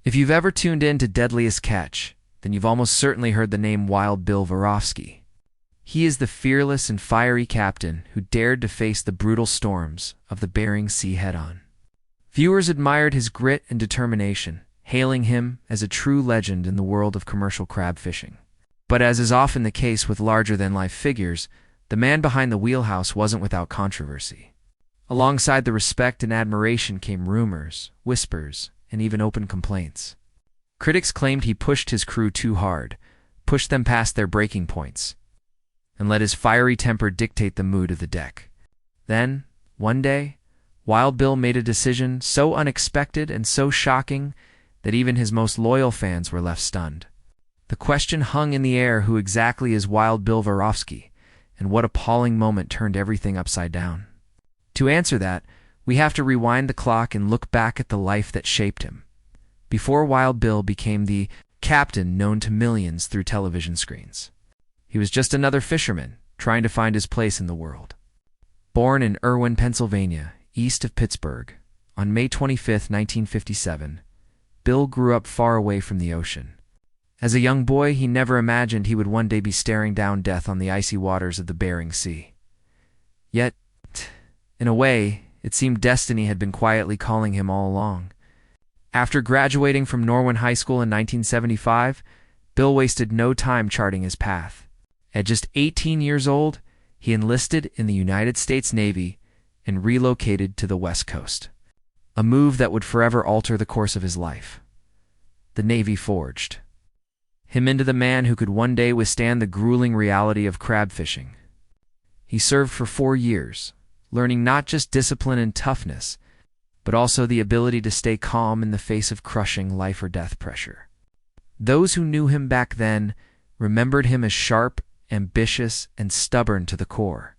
If you've ever tuned in to Deadliest Catch, then you've almost certainly heard the name Wild Bill Wichrowski. He is the fearless and fiery captain who dared to face the brutal storms of the Bering Sea head-on. Viewers admired his grit and determination, hailing him as a true legend in the world of commercial crab fishing. But as is often the case with larger-than-life figures, the man behind the wheelhouse wasn't without controversy. Alongside the respect and admiration came rumors, whispers, and even open complaints. Critics claimed he pushed his crew too hard, pushed them past their breaking points, and let his fiery temper dictate the mood of the deck. Then, one day, Wild Bill made a decision so unexpected and so shocking that even his most loyal fans were left stunned. The question hung in the air: who exactly is Wild Bill Wichrowski, and what appalling moment turned everything upside down? To answer that, we have to rewind the clock and look back at the life that shaped him, before Wild Bill became the captain known to millions through television screens. He was just another fisherman trying to find his place in the world. Born in Irwin, Pennsylvania, east of Pittsburgh, on May 25, 1957, Bill grew up far away from the ocean. As a young boy, he never imagined he would one day be staring down death on the icy waters of the Bering Sea. Yet, in a way, it seemed destiny had been quietly calling him all along. After graduating from Norwin High School in 1975, Bill wasted no time charting his path. At just 18 years old, he enlisted in the United States Navy and relocated to the West Coast, a move that would forever alter the course of his life. The Navy forged him into the man who could one day withstand the grueling reality of crab fishing. He served for 4 years, learning not just discipline and toughness, but also the ability to stay calm in the face of crushing life-or-death pressure. Those who knew him back then remembered him as sharp, ambitious, and stubborn to the core.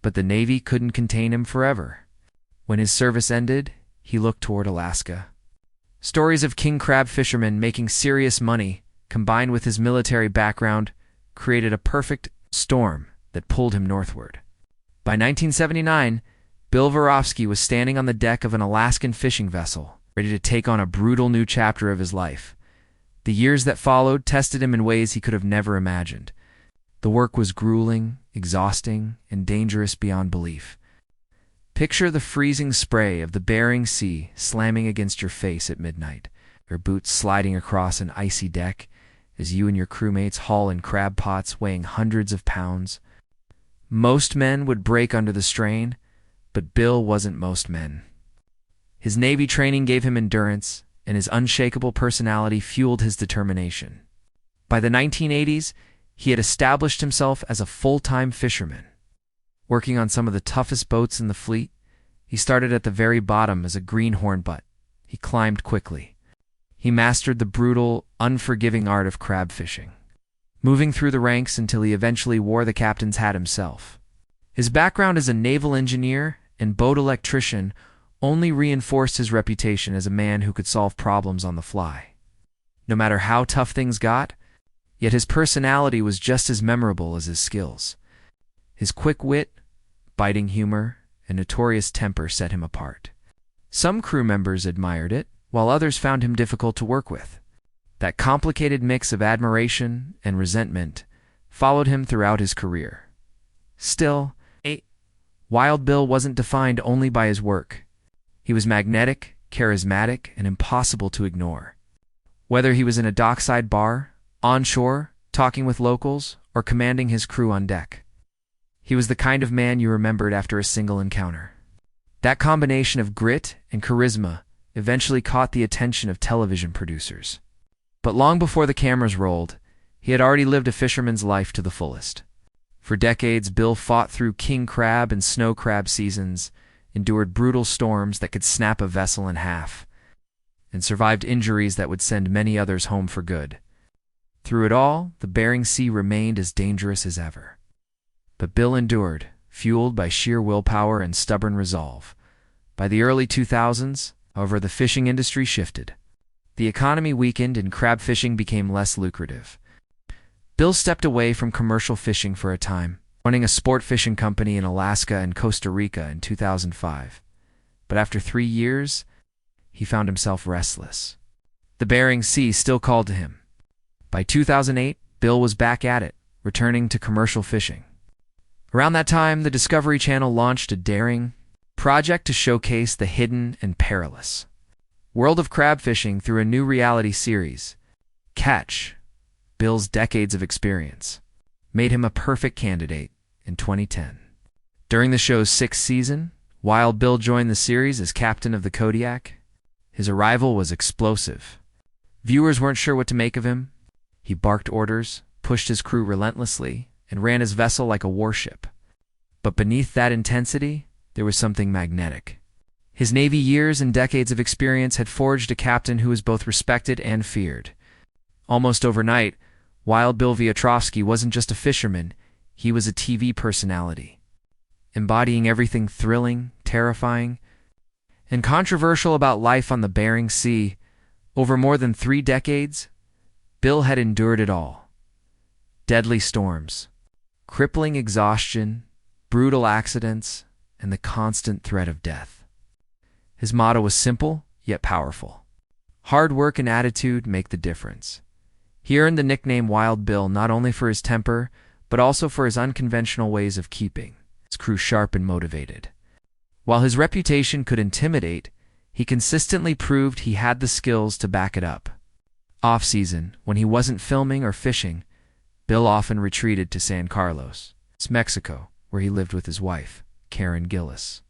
But the Navy couldn't contain him forever. When his service ended, he looked toward Alaska. Stories of king crab fishermen making serious money, combined with his military background, created a perfect storm that pulled him northward. By 1979, Bill Wichrowski was standing on the deck of an Alaskan fishing vessel, ready to take on a brutal new chapter of his life. The years that followed tested him in ways he could have never imagined. The work was grueling, exhausting, and dangerous beyond belief. Picture the freezing spray of the Bering Sea slamming against your face at midnight, your boots sliding across an icy deck as you and your crewmates haul in crab pots weighing hundreds of pounds. Most men would break under the strain, but Bill wasn't most men. His Navy training gave him endurance, and his unshakable personality fueled his determination. By the 1980s, he had established himself as a full-time fisherman. Working on some of the toughest boats in the fleet, he started at the very bottom as a greenhorn, but he climbed quickly. He mastered the brutal, unforgiving art of crab fishing, moving through the ranks until he eventually wore the captain's hat himself. His background as a naval engineer and boat electrician only reinforced his reputation as a man who could solve problems on the fly. No matter how tough things got, yet his personality was just as memorable as his skills. His quick wit, biting humor, and notorious temper set him apart. Some crew members admired it, while others found him difficult to work with. That complicated mix of admiration and resentment followed him throughout his career. Still, Wild Bill wasn't defined only by his work. He was magnetic, charismatic, and impossible to ignore. Whether he was in a dockside bar, onshore, talking with locals, or commanding his crew on deck, he was the kind of man you remembered after a single encounter. That combination of grit and charisma eventually caught the attention of television producers. But long before the cameras rolled, he had already lived a fisherman's life to the fullest. For decades, Bill fought through king crab and snow crab seasons, endured brutal storms that could snap a vessel in half, and survived injuries that would send many others home for good. Through it all, the Bering Sea remained as dangerous as ever. But Bill endured, fueled by sheer willpower and stubborn resolve. By the early 2000s, however, the fishing industry shifted. The economy weakened and crab fishing became less lucrative. Bill stepped away from commercial fishing for a time, running a sport fishing company in Alaska and Costa Rica in 2005. But after 3 years, he found himself restless. The Bering Sea still called to him. By 2008, Bill was back at it, returning to commercial fishing. Around that time, the Discovery Channel launched a daring project to showcase the hidden and perilous world of crab fishing through a new reality series. Catch, Bill's decades of experience, made him a perfect candidate in 2010. During the show's sixth season, Wild Bill joined the series as captain of the Kodiak. His arrival was explosive. Viewers weren't sure what to make of him. He barked orders, pushed his crew relentlessly, and ran his vessel like a warship. But beneath that intensity, there was something magnetic. His Navy years and decades of experience had forged a captain who was both respected and feared. Almost overnight, Wild Bill Wichrowski wasn't just a fisherman, he was a TV personality, embodying everything thrilling, terrifying, and controversial about life on the Bering Sea. Over more than 3 decades, Bill had endured it all. Deadly storms, crippling exhaustion, brutal accidents, and the constant threat of death. His motto was simple, yet powerful. Hard work and attitude make the difference. He earned the nickname Wild Bill not only for his temper, but also for his unconventional ways of keeping his crew sharp and motivated. While his reputation could intimidate, he consistently proved he had the skills to back it up. Off-season, when he wasn't filming or fishing, Bill often retreated to San Carlos, Mexico, where he lived with his wife, Karen Gillis.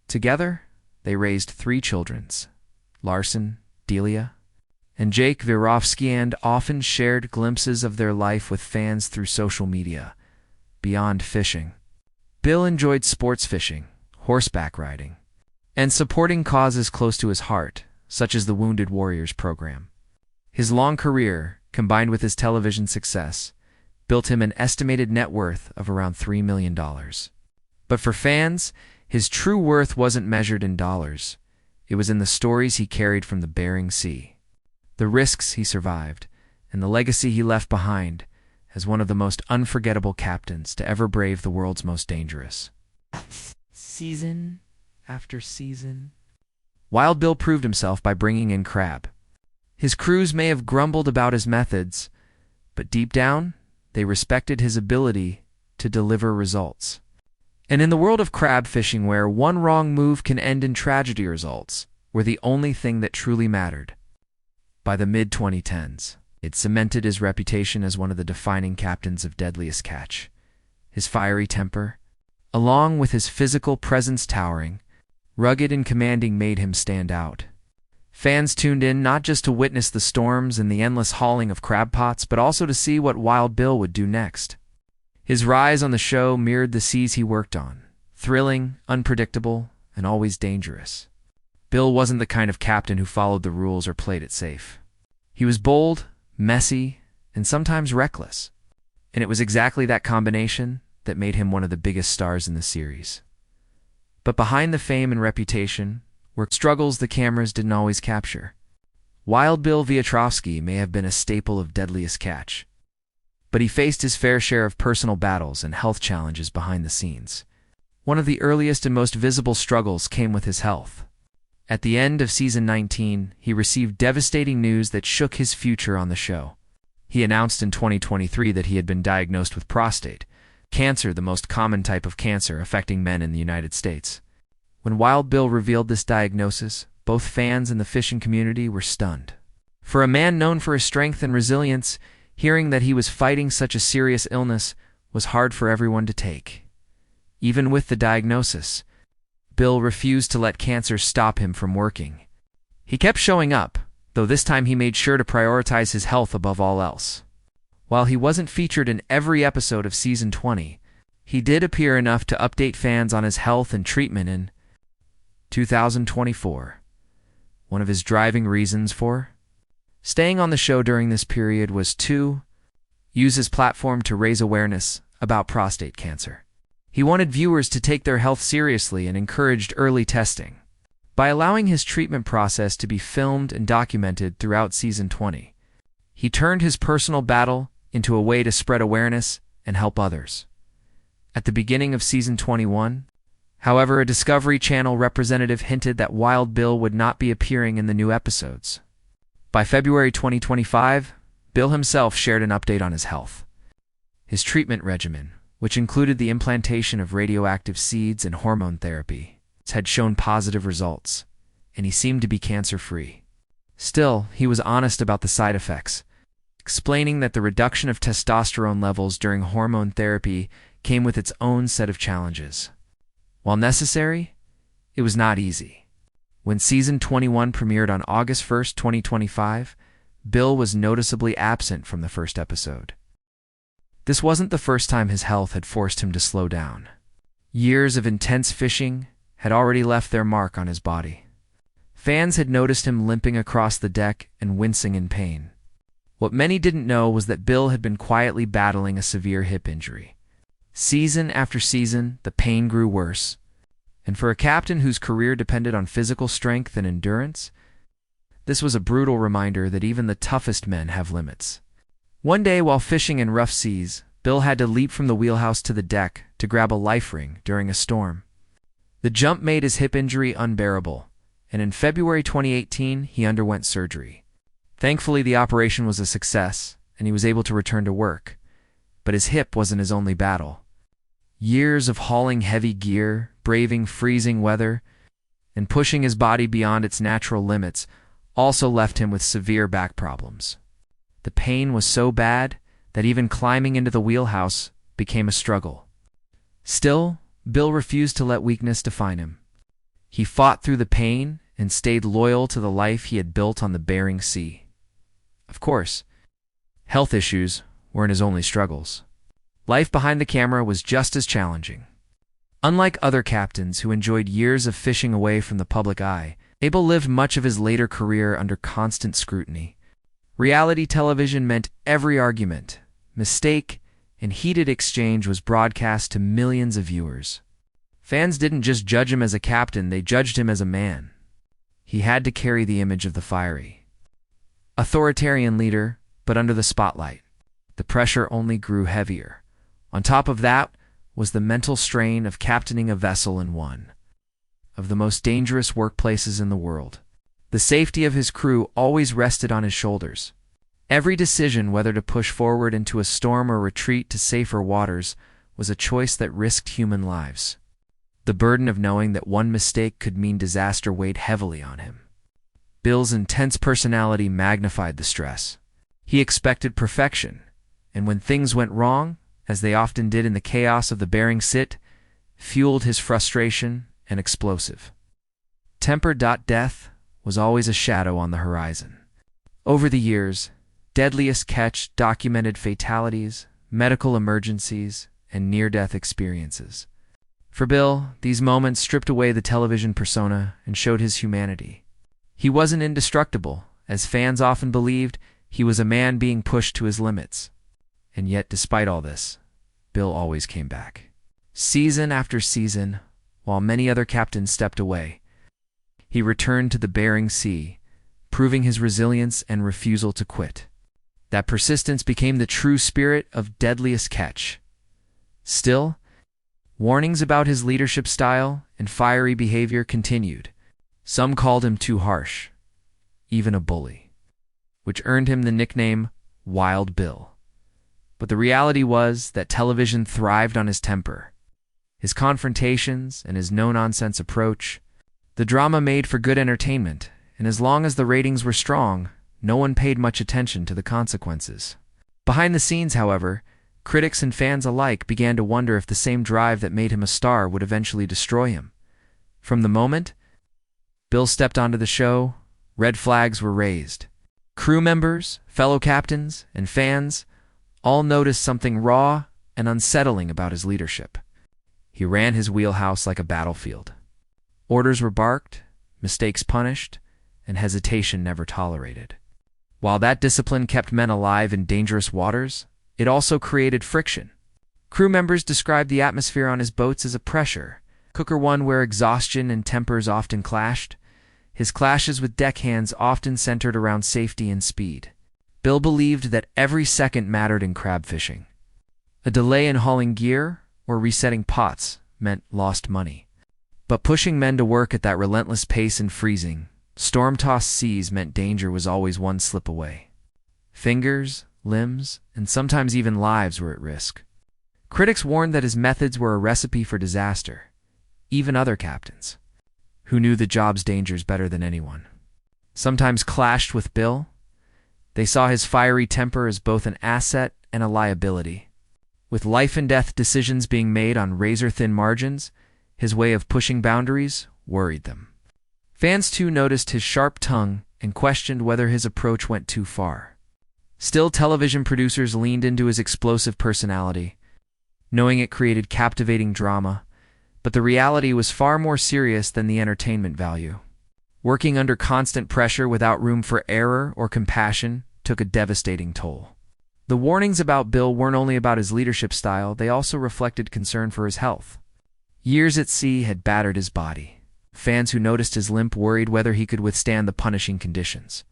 Together, they raised 3 children, Larson, Delia, and Jake Wichrowski, and often shared glimpses of their life with fans through social media. Beyond fishing, Bill enjoyed sports fishing, horseback riding, and supporting causes close to his heart, such as the Wounded Warriors program. His long career, combined with his television success, built him an estimated net worth of around $3 million. But for fans, his true worth wasn't measured in dollars. It was in the stories he carried from the Bering Sea, the risks he survived, and the legacy he left behind as one of the most unforgettable captains to ever brave the world's most dangerous. Season after season, Wild Bill proved himself by bringing in crab. His crews may have grumbled about his methods, but deep down, they respected his ability to deliver results. And in the world of crab fishing, where one wrong move can end in tragedy, results were the only thing that truly mattered. By the mid-2010s, it cemented his reputation as one of the defining captains of Deadliest catch. His fiery temper, along with his physical presence towering, rugged and commanding, made him stand out. Fans tuned in not just to witness the storms and the endless hauling of crab pots, but also to see what Wild Bill would do next. His rise on the show mirrored the seas he worked on, thrilling, unpredictable, and always dangerous. Bill wasn't the kind of captain who followed the rules or played it safe. He was bold, messy, and sometimes reckless. And it was exactly that combination that made him one of the biggest stars in the series. But behind the fame and reputation were struggles the cameras didn't always capture. Wild Bill Wichrowski may have been a staple of Deadliest catch, but he faced his fair share of personal battles and health challenges behind the scenes. One of the earliest and most visible struggles came with his health. At the end of season 19, he received devastating news that shook his future on the show. He announced in 2023 that he had been diagnosed with prostate cancer, the most common type of cancer affecting men in the United States. When Wild Bill revealed this diagnosis, both fans and the fishing community were stunned. For a man known for his strength and resilience, hearing that he was fighting such a serious illness was hard for everyone to take. Even with the diagnosis, Bill refused to let cancer stop him from working. He kept showing up, though this time he made sure to prioritize his health above all else. While he wasn't featured in every episode of season 20, he did appear enough to update fans on his health and treatment in 2024. One of his driving reasons for staying on the show during this period was to use his platform to raise awareness about prostate cancer. He wanted viewers to take their health seriously and encouraged early testing. By allowing his treatment process to be filmed and documented throughout season 20, he turned his personal battle into a way to spread awareness and help others. At the beginning of season 21, however, a Discovery Channel representative hinted that Wild Bill would not be appearing in the new episodes. By February 2025, Bill himself shared an update on his health. His treatment regimen, which included the implantation of radioactive seeds and hormone therapy, had shown positive results, and he seemed to be cancer-free. Still, he was honest about the side effects, explaining that the reduction of testosterone levels during hormone therapy came with its own set of challenges. While necessary, it was not easy. When Season 21 premiered on August 1, 2025, Bill was noticeably absent from the first episode. This wasn't the first time his health had forced him to slow down. Years of intense fishing had already left their mark on his body. Fans had noticed him limping across the deck and wincing in pain. What many didn't know was that Bill had been quietly battling a severe hip injury. Season after season, the pain grew worse, and for a captain whose career depended on physical strength and endurance, this was a brutal reminder that even the toughest men have limits. One day, while fishing in rough seas, Bill had to leap from the wheelhouse to the deck to grab a life ring during a storm. The jump made his hip injury unbearable, and in February 2018, he underwent surgery. Thankfully, the operation was a success, and he was able to return to work. But his hip wasn't his only battle. Years of hauling heavy gear, braving freezing weather, and pushing his body beyond its natural limits also left him with severe back problems. The pain was so bad that even climbing into the wheelhouse became a struggle. Still, Bill refused to let weakness define him. He fought through the pain and stayed loyal to the life he had built on the Bering Sea. Of course, health issues weren't his only struggles. Life behind the camera was just as challenging. Unlike other captains who enjoyed years of fishing away from the public eye, Bill lived much of his later career under constant scrutiny. Reality television meant every argument, mistake, and heated exchange was broadcast to millions of viewers. Fans didn't just judge him as a captain, they judged him as a man. He had to carry the image of the fiery, authoritarian leader, but under the spotlight. The pressure only grew heavier. On top of that was the mental strain of captaining a vessel in one of the most dangerous workplaces in the world. The safety of his crew always rested on his shoulders. Every decision, whether to push forward into a storm or retreat to safer waters, was a choice that risked human lives. The burden of knowing that one mistake could mean disaster weighed heavily on him. Bill's intense personality magnified the stress. He expected perfection, and when things went wrong, as they often did in the chaos of the Bering Sea, fueled his frustration and explosive. Temper.death was always a shadow on the horizon. Over the years, Deadliest catch documented fatalities, medical emergencies, and near-death experiences. For Bill, these moments stripped away the television persona and showed his humanity. He wasn't indestructible, as fans often believed. He was a man being pushed to his limits. And yet, despite all this, Bill always came back. Season after season, while many other captains stepped away, he returned to the Bering Sea, proving his resilience and refusal to quit. That persistence became the true spirit of Deadliest catch. Still, warnings about his leadership style and fiery behavior continued. Some called him too harsh, even a bully, which earned him the nickname Wild Bill. But the reality was that television thrived on his temper, his confrontations, and his no-nonsense approach. The drama made for good entertainment, and as long as the ratings were strong, no one paid much attention to the consequences. Behind the scenes, however, critics and fans alike began to wonder if the same drive that made him a star would eventually destroy him. From the moment Bill stepped onto the show, red flags were raised. Crew members, fellow captains, and fans all noticed something raw and unsettling about his leadership. He ran his wheelhouse like a battlefield. Orders were barked, mistakes punished, and hesitation never tolerated. While that discipline kept men alive in dangerous waters, it also created friction. Crew members described the atmosphere on his boats as a pressure cooker, one where exhaustion and tempers often clashed. His clashes with deckhands often centered around safety and speed. Bill believed that every second mattered in crab fishing. A delay in hauling gear or resetting pots meant lost money. But pushing men to work at that relentless pace and freezing Storm-tossed seas meant danger was always one slip away. Fingers, limbs, and sometimes even lives were at risk. Critics warned that his methods were a recipe for disaster. Even other captains, who knew the job's dangers better than anyone, sometimes clashed with Bill. They saw his fiery temper as both an asset and a liability. With life-and-death decisions being made on razor-thin margins, his way of pushing boundaries worried them. Fans too noticed his sharp tongue and questioned whether his approach went too far. Still, television producers leaned into his explosive personality, knowing it created captivating drama, but the reality was far more serious than the entertainment value. Working under constant pressure without room for error or compassion took a devastating toll. The warnings about Bill weren't only about his leadership style, they also reflected concern for his health. Years at sea had battered his body. Fans who noticed his limp worried whether he could withstand the punishing conditions.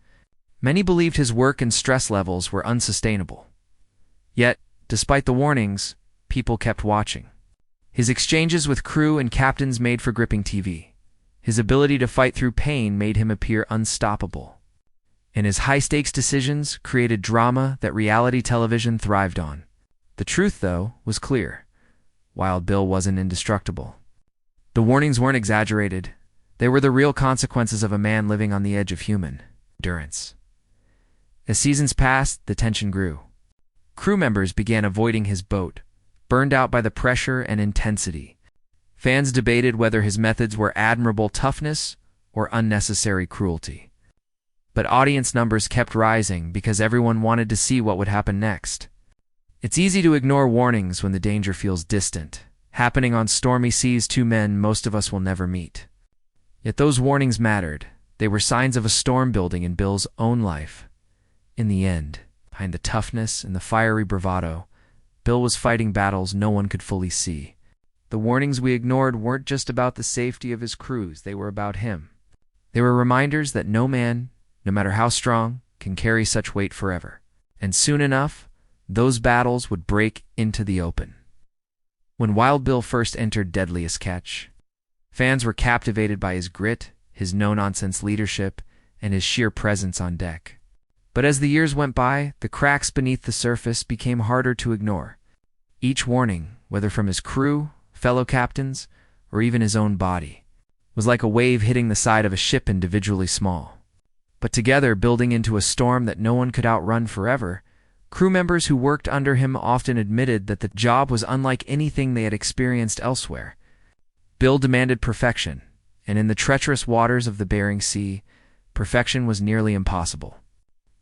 Many believed his work and stress levels were unsustainable. Yet, despite the warnings, people kept watching. His exchanges with crew and captains made for gripping TV. His ability to fight through pain made him appear unstoppable. And his high-stakes decisions created drama that reality television thrived on. The truth, though, was clear. Wild Bill wasn't indestructible. The warnings weren't exaggerated. They were the real consequences of a man living on the edge of human endurance. As seasons passed, the tension grew. Crew members began avoiding his boat, burned out by the pressure and intensity. Fans debated whether his methods were admirable toughness or unnecessary cruelty. But audience numbers kept rising because everyone wanted to see what would happen next. It's easy to ignore warnings when the danger feels distant, happening on stormy seas, two men most of us will never meet. Yet those warnings mattered. They were signs of a storm building in Bill's own life. In the end, behind the toughness and the fiery bravado, Bill was fighting battles no one could fully see. The warnings we ignored weren't just about the safety of his crews, they were about him. They were reminders that no man, no matter how strong, can carry such weight forever. And soon enough, those battles would break into the open. When Wild Bill first entered Deadliest Catch, fans were captivated by his grit, his no-nonsense leadership, and his sheer presence on deck. But as the years went by, the cracks beneath the surface became harder to ignore. Each warning, whether from his crew, fellow captains, or even his own body, was like a wave hitting the side of a ship individually small. But together, building into a storm that no one could outrun forever, crew members who worked under him often admitted that the job was unlike anything they had experienced elsewhere. Bill demanded perfection, and in the treacherous waters of the Bering Sea, perfection was nearly impossible.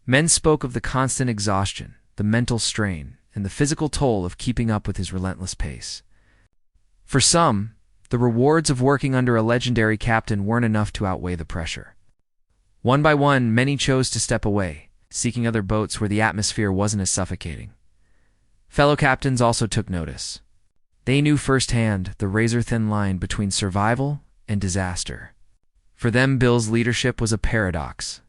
Men spoke of the constant exhaustion, the mental strain, and the physical toll of keeping up with his relentless pace. For some, the rewards of working under a legendary captain weren't enough to outweigh the pressure. One by one, many chose to step away, seeking other boats where the atmosphere wasn't as suffocating. Fellow captains also took notice. They knew firsthand the razor-thin line between survival and disaster. For them, Bill's leadership was a paradox.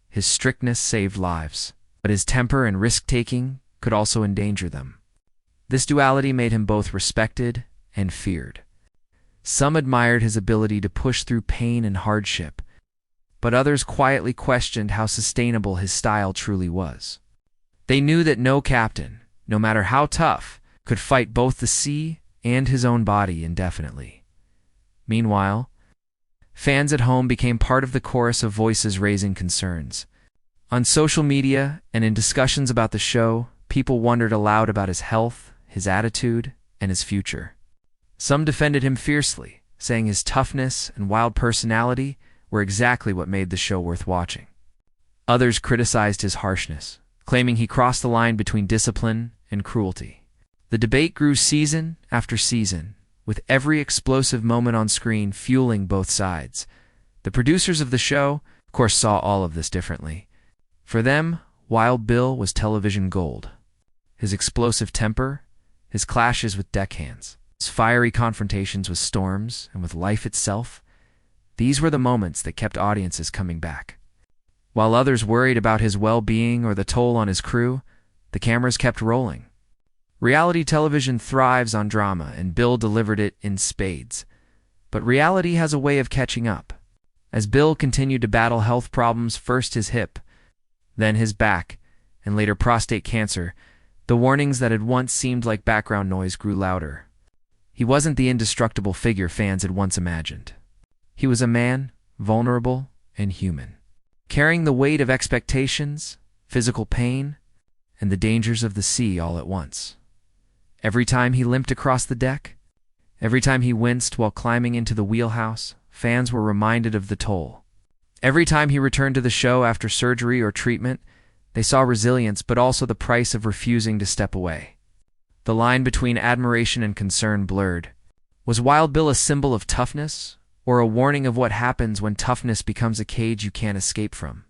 His strictness saved lives, but his temper and risk-taking could also endanger them. This duality made him both respected and feared. Some admired his ability to push through pain and hardship, but others quietly questioned how sustainable his style truly was. They knew that no captain, no matter how tough, could fight both the sea and his own body indefinitely. Meanwhile, fans at home became part of the chorus of voices raising concerns. On social media and in discussions about the show, people wondered aloud about his health, his attitude, and his future. Some defended him fiercely, saying his toughness and wild personality were exactly what made the show worth watching. Others criticized his harshness, claiming he crossed the line between discipline and cruelty. The debate grew season after season, with every explosive moment on screen fueling both sides. The producers of the show, of course, saw all of this differently. For them, Wild Bill was television gold. His explosive temper, his clashes with deckhands, his fiery confrontations with storms and with life itself, these were the moments that kept audiences coming back. While others worried about his well-being or the toll on his crew, the cameras kept rolling. Reality television thrives on drama, and Bill delivered it in spades. But reality has a way of catching up. As Bill continued to battle health problems, first his hip, then his back, and later prostate cancer, the warnings that had once seemed like background noise grew louder. He wasn't the indestructible figure fans had once imagined. He was a man, vulnerable and human, carrying the weight of expectations, physical pain, and the dangers of the sea all at once. Every time he limped across the deck, every time he winced while climbing into the wheelhouse, fans were reminded of the toll. Every time he returned to the show after surgery or treatment, they saw resilience but also the price of refusing to step away. The line between admiration and concern blurred. Was Wild Bill a symbol of toughness, or a warning of what happens when toughness becomes a cage you can't escape from?